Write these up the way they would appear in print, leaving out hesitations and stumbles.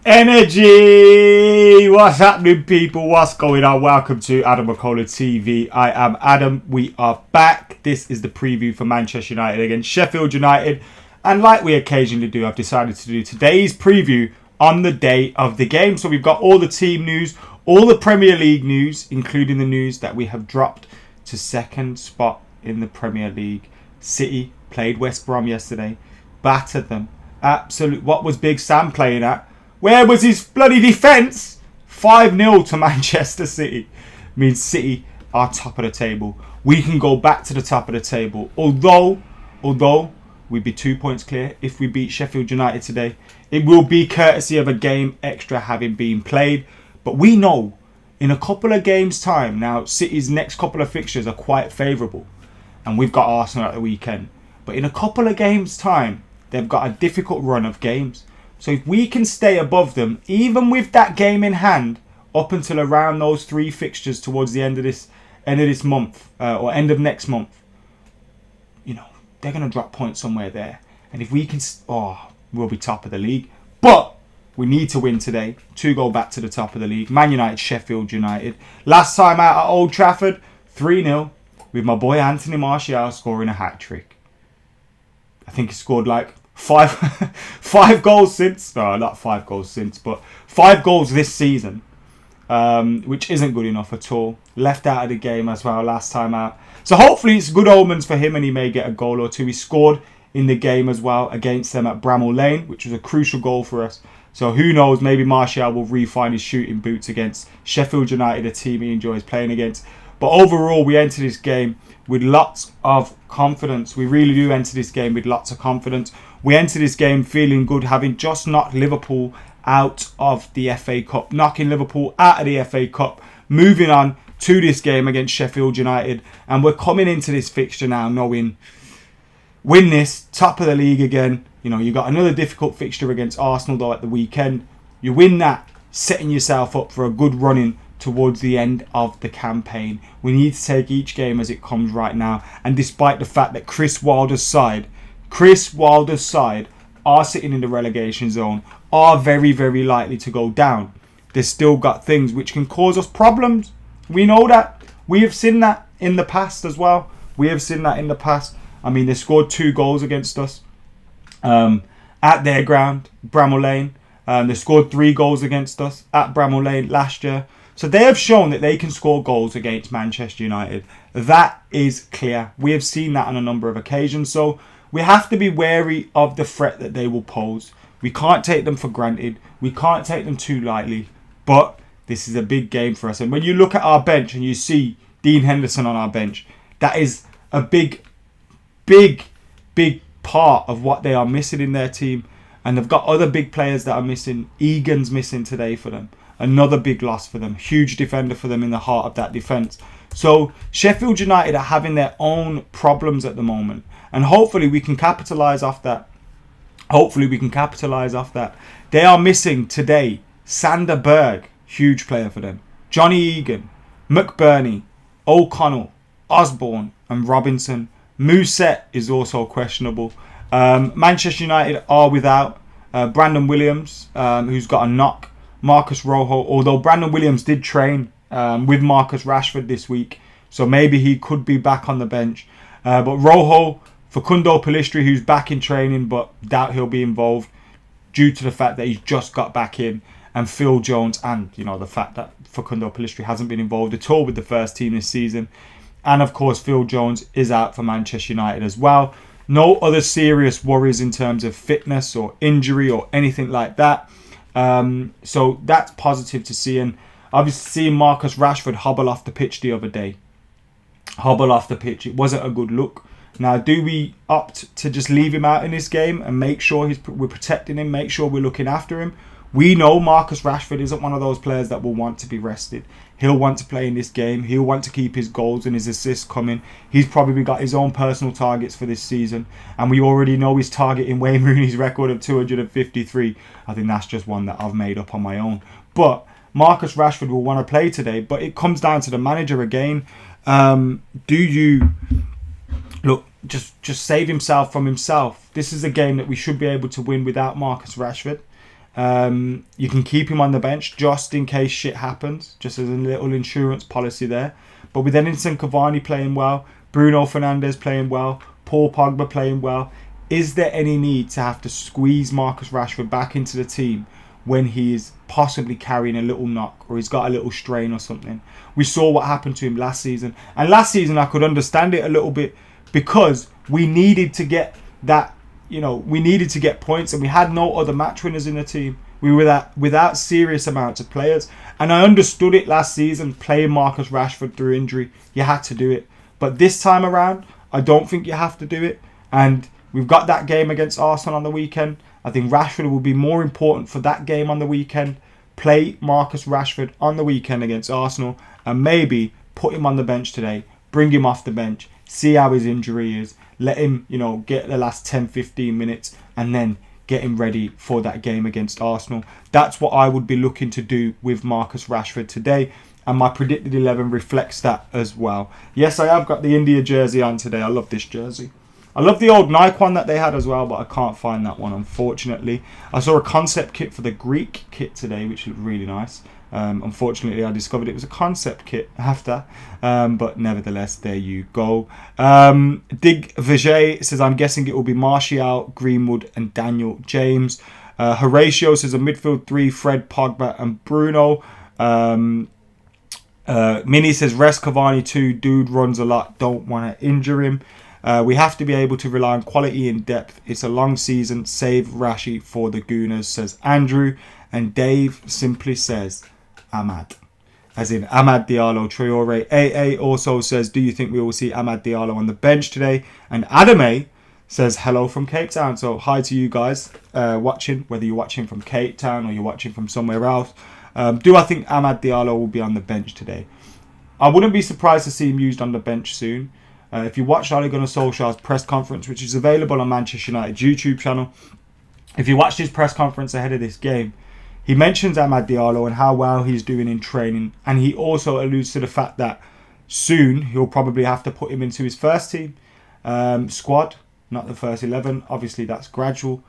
Energy! What's happening, people? What's going on? Welcome to AdamMcKola TV. I am Adam. We are back. This is the preview for Manchester United against Sheffield United. And like we occasionally do, I've decided to do today's preview on the day of the game. So we've got all the team news, all the Premier League news, including the news that we have dropped to second spot in the Premier League. City played West Brom yesterday, battered them. What was Big Sam playing at? Where was his bloody defence? 5-0 to Manchester City. Means City are top of the table. We can go back to the top of the table. Although we'd be 2 points clear if we beat Sheffield United today. It will be courtesy of a game extra having been played. But we know in a couple of games' time, now City's next couple of fixtures are quite favourable. And we've got Arsenal at the weekend. But in a couple of games' time, they've got a difficult run of games. So if we can stay above them, even with that game in hand, up until around those three fixtures towards the end of this month or end of next month, you know, they're going to drop points somewhere there. And if we can, we'll be top of the league. But we need to win today to go back to the top of the league. Man United, Sheffield United. Last time out at Old Trafford, 3-0, with my boy Anthony Martial scoring a hat-trick. I think he scored like five goals since. No, not 5 goals since, but 5 goals this season, which isn't good enough at all. Left out of the game as well last time out. So hopefully it's good omens for him and he may get a goal or two. He scored in the game as well against them at Bramall Lane, which was a crucial goal for us. So who knows, maybe Martial will refine his shooting boots against Sheffield United, a team he enjoys playing against. But overall, we enter this game with lots of confidence. We really do enter this game with lots of confidence. We enter this game feeling good, having just knocked Liverpool out of the FA Cup. Knocking Liverpool out of the FA Cup. Moving on to this game against Sheffield United. And we're coming into this fixture now knowing, win this, top of the league again. You know, you got another difficult fixture against Arsenal though at the weekend. You win that, setting yourself up for a good run-in towards the end of the campaign. We need to take each game as it comes right now. And despite the fact that Chris Wilder's side are sitting in the relegation zone, are very, very likely to go down, they've still got things which can cause us problems. We know that. We have seen that in the past as well. I mean, they scored 2 goals against us at their ground, Bramall Lane. They scored 3 goals against us at Bramall Lane last year. So they have shown that they can score goals against Manchester United. That is clear. We have seen that on a number of occasions. So we have to be wary of the threat that they will pose. We can't take them for granted. We can't take them too lightly. But this is a big game for us. And when you look at our bench and you see Dean Henderson on our bench, that is a big part of what they are missing in their team. And they've got other big players that are missing. Egan's missing today for them. Another big loss for them. Huge defender for them in the heart of that defence. So Sheffield United are having their own problems at the moment. And hopefully we can capitalise off that. They are missing today Sander Berg, huge player for them. Johnny Egan, McBurney, O'Connell, Osborne and Robinson. Mousset is also questionable. Manchester United are without Brandon Williams, who's got a knock. Marcus Rojo, although Brandon Williams did train with Marcus Rashford this week, so maybe he could be back on the bench. But Rojo, Facundo Pellistri, who's back in training, but doubt he'll be involved due to the fact that he's just got back in, and Phil Jones, and the fact that Facundo Pellistri hasn't been involved at all with the first team this season. And of course, Phil Jones is out for Manchester United as well. No other serious worries in terms of fitness or injury or anything like that. So that's positive to see. And obviously seeing Marcus Rashford hobble off the pitch the other day. It wasn't a good look. Now, do we opt to just leave him out in this game and make sure we're protecting him, make sure we're looking after him? We know Marcus Rashford isn't one of those players that will want to be rested. He'll want to play in this game. He'll want to keep his goals and his assists coming. He's probably got his own personal targets for this season. And we already know he's targeting Wayne Rooney's record of 253. I think that's just one that I've made up on my own. But Marcus Rashford will want to play today. But it comes down to the manager again. Do you... Look, just save himself from himself. This is a game that we should be able to win without Marcus Rashford. You can keep him on the bench just in case shit happens, just as a little insurance policy there. But with Edinson Cavani playing well, Bruno Fernandes playing well, Paul Pogba playing well, is there any need to have to squeeze Marcus Rashford back into the team when he is possibly carrying a little knock or he's got a little strain or something? We saw what happened to him last season. And last season I could understand it a little bit because we needed to get that, we needed to get points and we had no other match winners in the team. We were without serious amounts of players. And I understood it last season, playing Marcus Rashford through injury. You had to do it. But this time around, I don't think you have to do it. And we've got that game against Arsenal on the weekend. I think Rashford will be more important for that game on the weekend. Play Marcus Rashford on the weekend against Arsenal and maybe put him on the bench today. Bring him off the bench. See how his injury is. Let him, get the last 10-15 minutes and then get him ready for that game against Arsenal. That's what I would be looking to do with Marcus Rashford today. And my predicted 11 reflects that as well. Yes, I have got the India jersey on today. I love this jersey. I love the old Nike one that they had as well, but I can't find that one, unfortunately. I saw a concept kit for the Greek kit today, which looked really nice. Unfortunately, I discovered it was a concept kit after. But nevertheless, there you go. Dig Vijay says, I'm guessing it will be Martial, Greenwood and Daniel James. Horatio says a midfield 3, Fred, Pogba and Bruno. Mini says, rest Cavani 2, dude runs a lot, don't want to injure him. We have to be able to rely on quality and depth. It's a long season. Save Rashi for the Gooners, says Andrew. And Dave simply says, Ahmad. As in Amad Diallo Traore. AA also says, do you think we will see Amad Diallo on the bench today? And Adam A says, hello from Cape Town. So hi to you guys watching, whether you're watching from Cape Town or you're watching from somewhere else. Do I think Amad Diallo will be on the bench today? I wouldn't be surprised to see him used on the bench soon. If you watched Ole Gunnar Solskjaer's press conference, which is available on Manchester United's YouTube channel, if you watched his press conference ahead of this game, he mentions Amad Diallo and how well he's doing in training. And he also alludes to the fact that soon he'll probably have to put him into his first team squad, not the first 11. Obviously, that's gradual,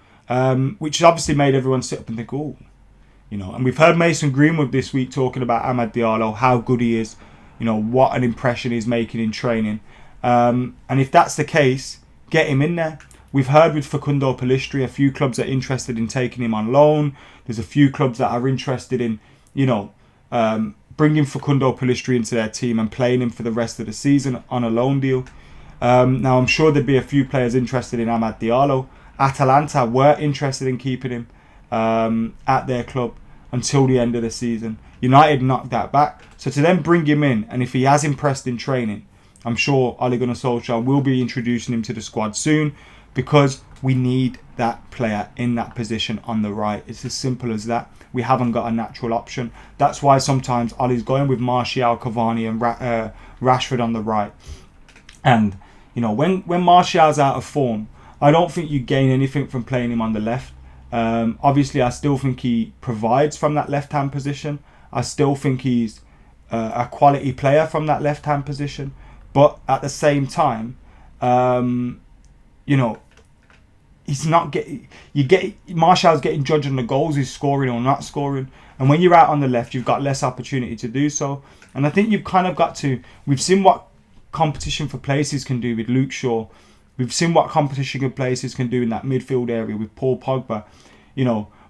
which obviously made everyone sit up and think, oh, and we've heard Mason Greenwood this week talking about Amad Diallo, how good he is, what an impression he's making in training. And if that's the case, get him in there. We've heard with Facundo Pellistri, a few clubs are interested in taking him on loan. There's a few clubs that are interested in, bringing Facundo Pellistri into their team and playing him for the rest of the season on a loan deal. Now, I'm sure there'd be a few players interested in Amad Diallo. Atalanta were interested in keeping him at their club until the end of the season. United knocked that back. So to then bring him in, and if he has impressed in training, I'm sure Ole Gunnar Solskjaer will be introducing him to the squad soon because we need that player in that position on the right. It's as simple as that. We haven't got a natural option. That's why sometimes Ole's going with Martial, Cavani and Rashford on the right. And, when Martial's out of form, I don't think you gain anything from playing him on the left. Obviously, I still think he provides from that left-hand position. I still think he's a quality player from that left-hand position. But at the same time, he's not getting. Martial's getting judged on the goals he's scoring or not scoring, and when you're out on the left, you've got less opportunity to do so. And I think you've kind of got to. We've seen what competition for places can do with Luke Shaw. We've seen what competition for places can do in that midfield area with Paul Pogba.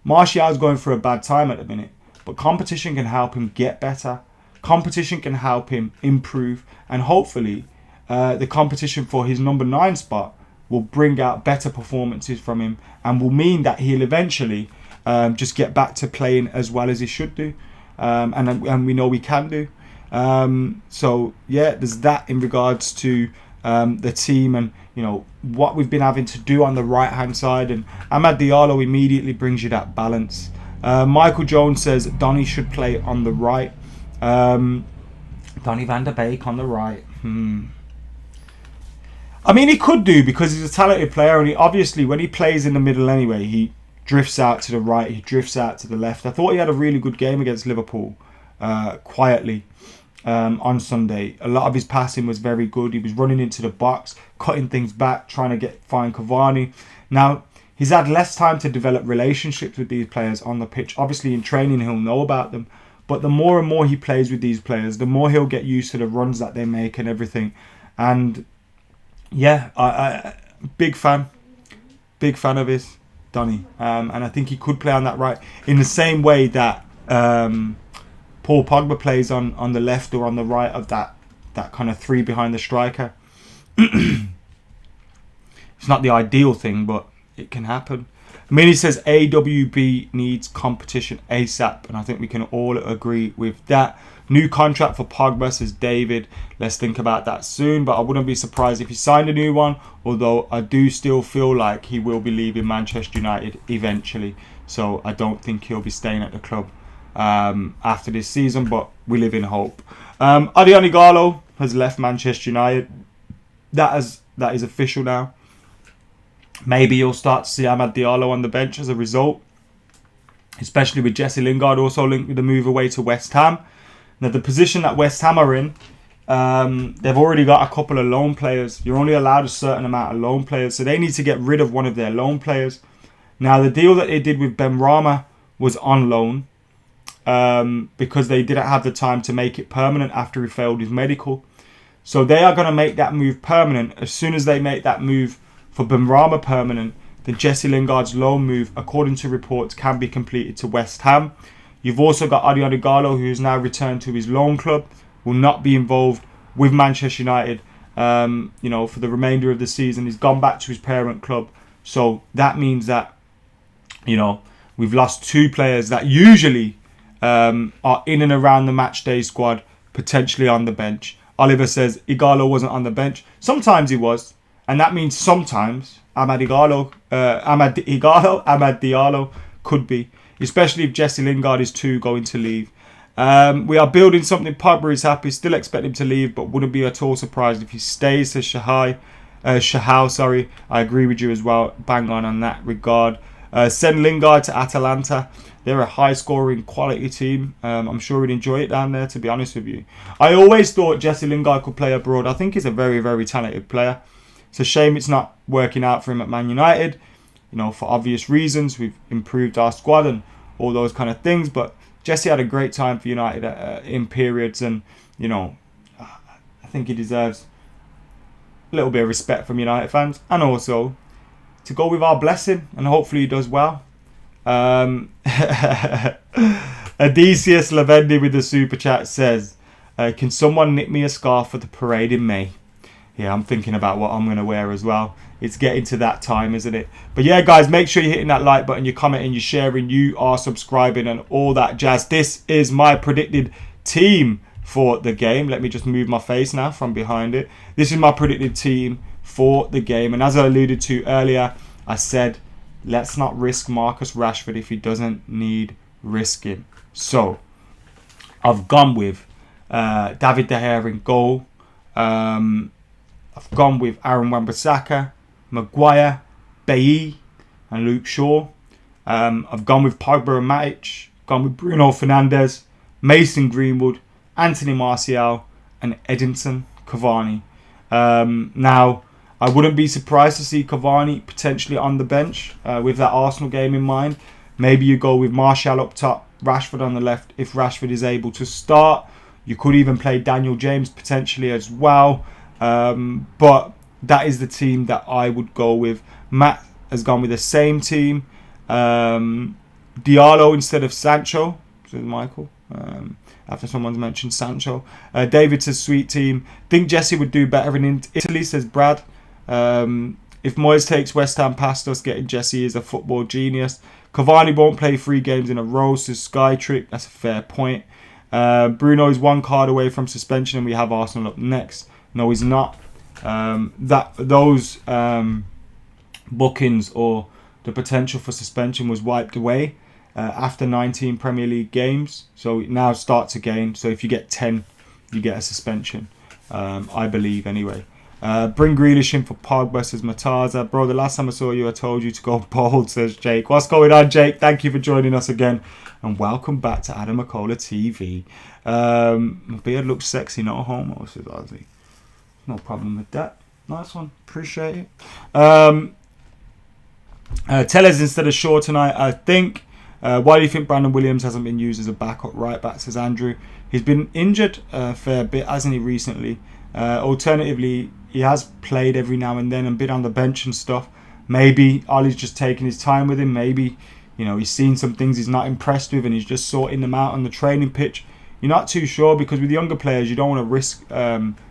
Martial's going through a bad time at the minute, but competition can help him get better. Competition can help him improve, and hopefully the competition for his number 9 spot will bring out better performances from him and will mean that he'll eventually just get back to playing as well as he should do, and we know we can do. So yeah, there's that in regards to the team and what we've been having to do on the right hand side, and Amad Diallo immediately brings you that balance. Michael Jones says Donny should play on the right. Donny van der Beek on the right. I mean, he could do because he's a talented player, and he obviously, when he plays in the middle anyway, he drifts out to the right, he drifts out to the left. I thought he had a really good game against Liverpool, quietly, on Sunday. A lot of his passing was very good. He was running into the box, cutting things back, trying to find Cavani. Now, He's had less time to develop relationships with these players on the pitch. Obviously, in training, he'll know about them. But the more and more he plays with these players, the more he'll get used to the runs that they make and everything. And yeah, I big fan of his, Donny. And I think he could play on that right in the same way that Paul Pogba plays on the left or on the right of that kind of three behind the striker. It's not the ideal thing, but it can happen. Minnie says AWB needs competition ASAP, and I think we can all agree with that. New contract for Pogba, says David. Let's think about that soon, but I wouldn't be surprised if he signed a new one, although I do still feel like he will be leaving Manchester United eventually, so I don't think he'll be staying at the club after this season, but we live in hope. AdamMcKola has left Manchester United. That is official now. Maybe you'll start to see Amad Diallo on the bench as a result, especially with Jesse Lingard also linked with the move away to West Ham. Now, the position that West Ham are in, they've already got a couple of loan players. You're only allowed a certain amount of loan players, so they need to get rid of one of their loan players. Now, the deal that they did with Ben Rama was on loan because they didn't have the time to make it permanent after he failed his medical. So they are going to make that move permanent. As soon as they make that move for Benrahma permanent, the Jesse Lingard's loan move, according to reports, can be completed to West Ham. You've also got AdamMcKola, who has now returned to his loan club, will not be involved with Manchester United, for the remainder of the season. He's gone back to his parent club. So that means that, we've lost two players that usually are in and around the match day squad, potentially on the bench. Oliver says Igalo wasn't on the bench. Sometimes he was. And that means sometimes Amad Diallo could be, especially if Jesse Lingard is too going to leave. We are building something. Pogba is happy. Still expect him to leave, but wouldn't be at all surprised if he stays. Says Shahal, sorry. I agree with you as well. Bang on that regard. Send Lingard to Atalanta. They're a high-scoring quality team. I'm sure he'd enjoy it down there, to be honest with you. I always thought Jesse Lingard could play abroad. I think he's a very, very talented player. It's a shame it's not working out for him at Man United, for obvious reasons. We've improved our squad and all those kind of things. But Jesse had a great time for United in periods. And, I think he deserves a little bit of respect from United fans. And also to go with our blessing. And hopefully he does well. Odysseus Lavendi with the super chat says, can someone knit me a scarf for the parade in May? Yeah, I'm thinking about what I'm going to wear as well. It's getting to that time, isn't it? But yeah, guys, make sure you're hitting that like button, you're commenting, you're sharing, you are subscribing and all that jazz. This is my predicted team for the game. Let me just move my face now from behind it. This is my predicted team for the game. And as I alluded to earlier, I said, let's not risk Marcus Rashford if he doesn't need risking. So, I've gone with David De Gea in goal. I've gone with Aaron Wan-Bissaka, Maguire, Bailly and Luke Shaw. I've gone with Pogba and Matic. Gone with Bruno Fernandes, Mason Greenwood, Anthony Martial and Edinson Cavani. Now, I wouldn't be surprised to see Cavani potentially on the bench with that Arsenal game in mind. Maybe you go with Martial up top, Rashford on the left if Rashford is able to start. You could even play Daniel James potentially as well. But that is the team that I would go with. Matt has gone with the same team. Diallo instead of Sancho, says Michael. After someone's mentioned Sancho. David says sweet team. Think Jesse would do better in Italy, says Brad. If Moyes takes West Ham past us, getting Jesse is a football genius. Cavani won't play 3 games in a row, says Skytrick. That's a fair point. Bruno is 1 card away from suspension and we have Arsenal up next. No, he's not. Those bookings or the potential for suspension was wiped away after 19 Premier League games. So it now starts again. So if you get 10, you get a suspension. I believe anyway. Bring Grealish in for Pogba, says Mataza. Bro, the last time I saw you, I told you to go bold, says Jake. What's going on, Jake? Thank you for joining us again. And welcome back to AdamMcKola TV. My beard looks sexy, not a homo, says Ozzy. No problem with that. Nice one. Appreciate it. Tellers instead of Shaw tonight, I think. Why do you think Brandon Williams hasn't been used as a backup right back, says Andrew. He's been injured a fair bit, hasn't he, recently? Alternatively, he has played every now and then and been on the bench and stuff. Maybe Ollie's just taking his time with him. Maybe, he's seen some things he's not impressed with and he's just sorting them out on the training pitch. You're not too sure, because with younger players, you don't want to risk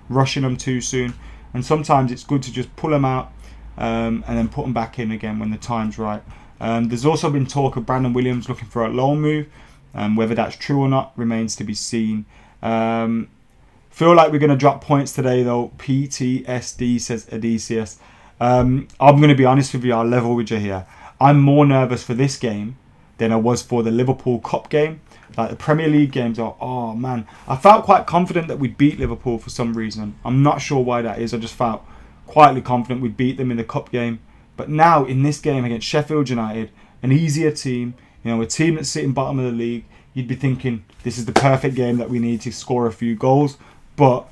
rushing them too soon. And sometimes it's good to just pull them out and then put them back in again when the time's right. There's also been talk of Brandon Williams looking for a loan move. Whether that's true or not remains to be seen. Feel like we're going to drop points today, though. PTSD, says Odysseus. I'm going to be honest with you. I'll level with you here. I'm more nervous for this game than I was for the Liverpool Cup game. Like the Premier League games are, oh man. I felt quite confident that we'd beat Liverpool for some reason. I'm not sure why that is. I just felt quietly confident we'd beat them in the Cup game. But now in this game against Sheffield United, an easier team, a team that's sitting bottom of the league, you'd be thinking this is the perfect game that we need to score a few goals. But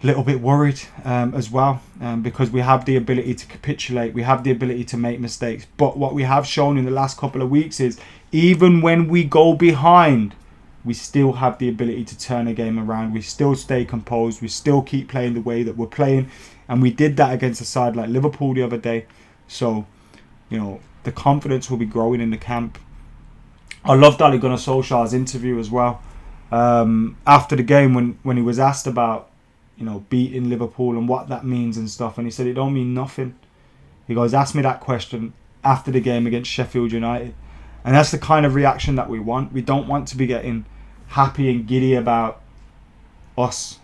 a little bit worried as well, because we have the ability to capitulate, we have the ability to make mistakes. But what we have shown in the last couple of weeks is even when we go behind, we still have the ability to turn a game around. We still stay composed. We still keep playing the way that we're playing. And we did that against a side like Liverpool the other day. So, the confidence will be growing in the camp. I loved Ole Gunnar Solskjaer's interview as well. After the game when he was asked about, beating Liverpool and what that means and stuff. And he said, it don't mean nothing. He goes, ask me that question after the game against Sheffield United. And that's the kind of reaction that we want. We don't want to be getting happy and giddy about us,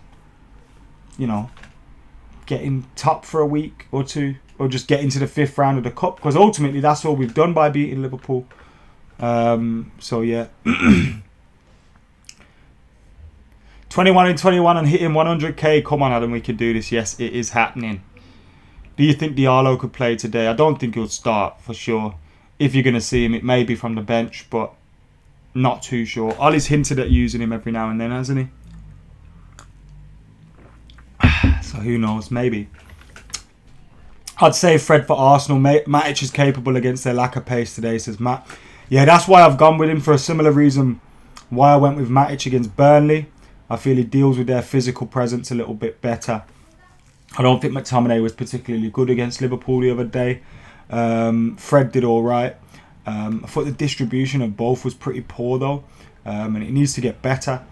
getting top for a week or two, or just getting to the 5th round of the Cup, because ultimately that's all we've done by beating Liverpool. So yeah. 21 and 21 and hitting 100k. Come on, Adam, we can do this. Yes, it is happening. Do you think Diallo could play today? I don't think he'll start for sure. If you're going to see him, it may be from the bench, but not too sure. Ollie's hinted at using him every now and then, hasn't he? So who knows? Maybe. I'd say Fred for Arsenal. Matic is capable against their lack of pace today, says Matt. Yeah, that's why I've gone with him, for a similar reason why I went with Matic against Burnley. I feel he deals with their physical presence a little bit better. I don't think McTominay was particularly good against Liverpool the other day. Fred did all right. I thought the distribution of both was pretty poor though, and it needs to get better.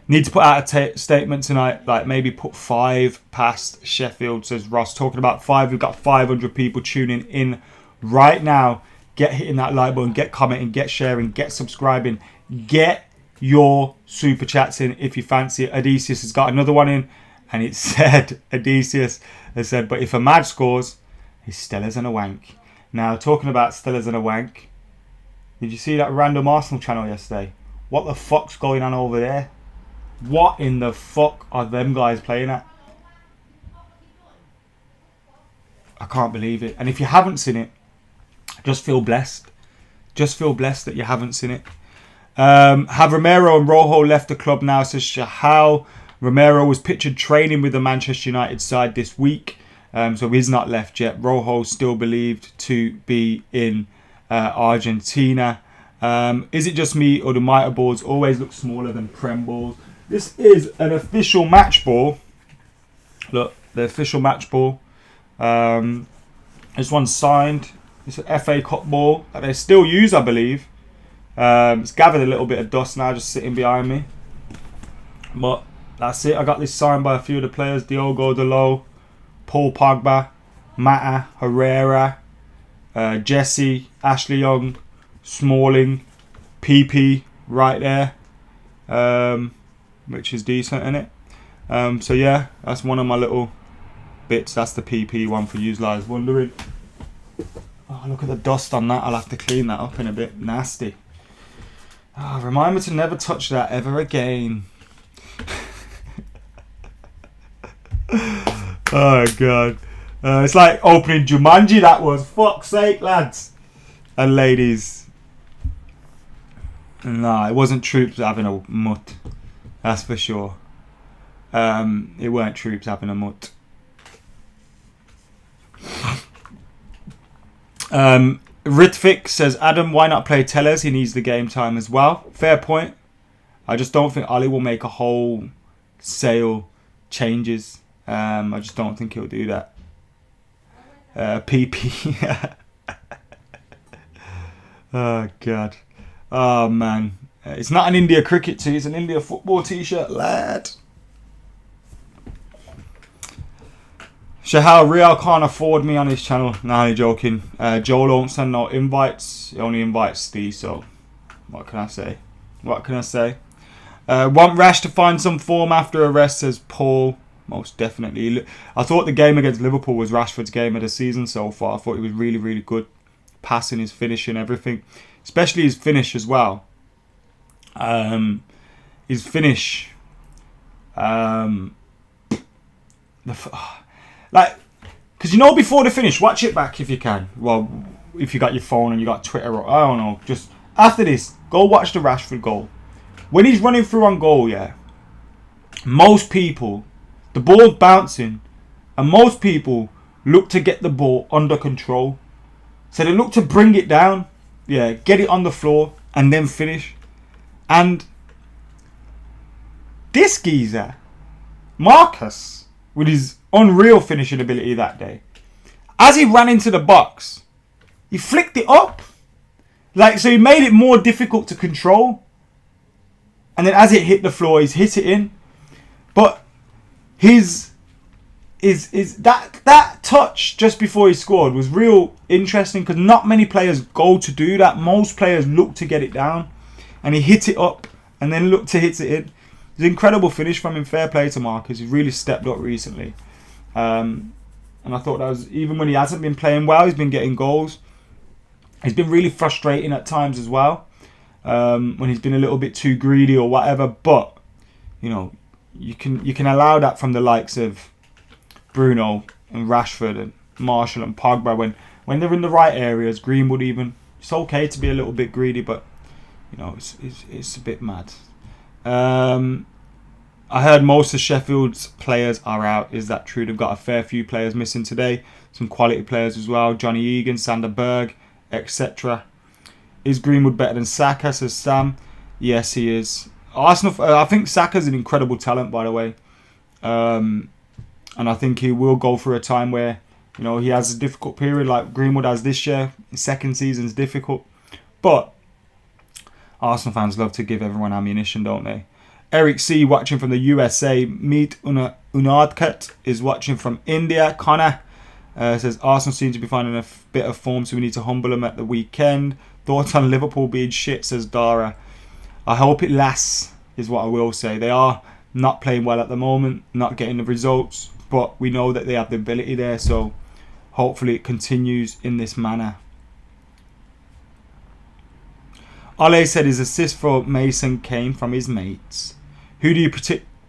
Need to put out a statement tonight, like maybe put 5 past Sheffield, says Ross. Talking about 5, we've got 500 people tuning in right now. Get hitting that like button, get commenting, get sharing, get subscribing, get your super chats in if you fancy it. Odysseus has got another one in, and it said, Odysseus has said, but if a Mad scores, he's Stellas and a wank. Now, talking about Stellas and a wank, did you see that random Arsenal channel yesterday? What the fuck's going on over there? What in the fuck are them guys playing at? I can't believe it. And if you haven't seen it, just feel blessed. Just feel blessed that you haven't seen it. Have Romero and Rojo left the club now, says Shahal. Romero was pictured training with the Manchester United side this week, so he's not left yet. Rojo still believed to be in Argentina. Is it just me, or do mitre balls always look smaller than Prem balls? This is an official match ball. Look, the official match ball. This one's signed. It's an FA Cup ball that they still use, I believe. It's gathered a little bit of dust now, just sitting behind me. But that's it. I got this signed by a few of the players: Diogo Dalot, Paul Pogba, Mata, Herrera, Jesse, Ashley Young, Smalling, PP right there, which is decent, isn't it? So yeah, that's one of my little bits. That's the PP one for you guys wondering. Oh, look at the dust on that. I'll have to clean that up in a bit. Nasty. Oh, remind me to never touch that ever again. Oh god. It's like opening Jumanji, that was. Fuck's sake, lads and ladies. Nah, it wasn't Troops having a mutt. That's for sure. It weren't Troops having a mutt. Ritvik says, Adam, why not play Tellez? He needs the game time as well. Fair point. I just don't think Ali will make a wholesale changes. I just don't think he'll do that. PP. Oh, God. Oh, man. It's not an India cricket tee. It's an India football t-shirt, lad. Shahal, Real can't afford me on his channel. Nah, you're joking. Joel don't send no invites. He only invites Steve, so what can I say? What can I say? Want Rash to find some form after a rest, says Paul. Most definitely. I thought the game against Liverpool was Rashford's game of the season so far. I thought he was really, really good. Passing, his finishing, everything. Especially his finish as well. His finish. Because you know, before the finish, watch it back if you can. Well, if you got your phone and you got Twitter, or I don't know. Just after this, go watch the Rashford goal. When he's running through on goal, yeah, most people, the ball's bouncing, and most people look to get the ball under control. So they look to bring it down, yeah, get it on the floor, and then finish. And this geezer, Marcus, with his unreal finishing ability that day, as he ran into the box, he flicked it up. So he made it more difficult to control. And then as it hit the floor, he's hit it in. But that touch just before he scored was real interesting, because not many players go to do that. Most players look to get it down, and he hit it up and then looked to hit it in. It's an incredible finish from him. Fair play to Marcus. He's really stepped up recently, and I thought that was, even when he hasn't been playing well, he's been getting goals. He's been really frustrating at times as well, when he's been a little bit too greedy or whatever. But you know, you can allow that from the likes of Bruno and Rashford and Marshall and Pogba when they're in the right areas. Greenwood even. It's okay to be a little bit greedy, but you know, it's a bit mad. I heard most of Sheffield's players are out. Is that true? They've got a fair few players missing today. Some quality players as well. Johnny Egan, Sander Berg, etc. Is Greenwood better than Saka, says Sam? Yes, he is. Arsenal. I think Saka's an incredible talent, by the way. And I think he will go through a time where, you know, he has a difficult period like Greenwood has this year. His second season's difficult. But Arsenal fans love to give everyone ammunition, don't they? Eric C. watching from the USA. Meet Unadkat is watching from India. Connor says, Arsenal seem to be finding a bit of form, so we need to humble them at the weekend. Thoughts on Liverpool being shit, says Dara. I hope it lasts, is what I will say. They are not playing well at the moment, not getting the results, but we know that they have the ability there, so hopefully it continues in this manner. Ole said his assist for Mason came from his mates. Who do you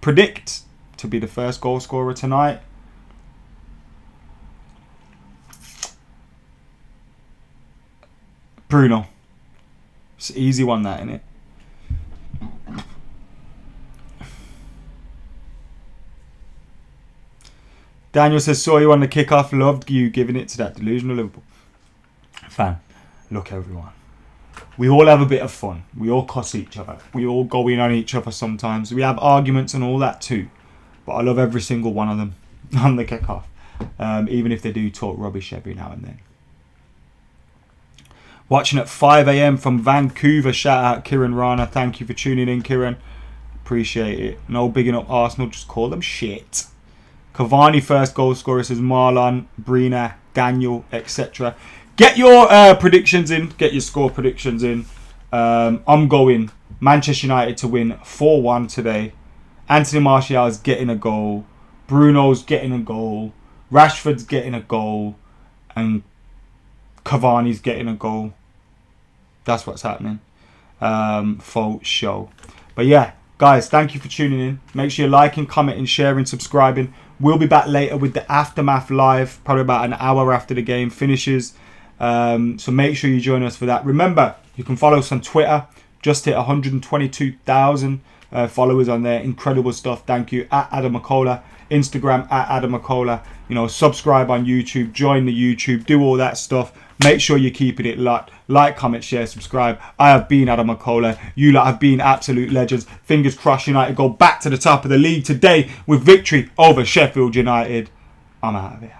predict to be the first goal scorer tonight? Bruno. It's an easy one, that, isn't it? Daniel says, saw you on the kickoff, loved you giving it to that delusional Liverpool fan. Look, everyone, we all have a bit of fun. We all cuss each other. We all go in on each other sometimes. We have arguments and all that too. But I love every single one of them on the kickoff, even if they do talk rubbish every now and then. Watching at 5 a.m. from Vancouver. Shout out Kieran Rana. Thank you for tuning in, Kieran. Appreciate it. No bigging up Arsenal. Just call them shit. Cavani first goal scorer, says Marlon, Brina, Daniel, etc. Get your predictions in. Get your score predictions in. I'm going Manchester United to win 4-1 today. Anthony Martial is getting a goal. Bruno's getting a goal. Rashford's getting a goal. And Cavani's getting a goal. That's what's happening. For show. But yeah, guys, thank you for tuning in. Make sure you're liking, commenting, sharing, subscribing. We'll be back later with the Aftermath live, probably about an hour after the game finishes. So make sure you join us for that. Remember, you can follow us on Twitter. Just hit 122,000 followers on there. Incredible stuff. Thank you. At AdamMcKola. Instagram at AdamMcKola. You know, subscribe on YouTube, join the YouTube, do all that stuff. Make sure you're keeping it locked. Like, comment, share, subscribe. I have been AdamMcKola. You lot have been absolute legends. Fingers crossed United go back to the top of the league today with victory over Sheffield United. I'm out of here.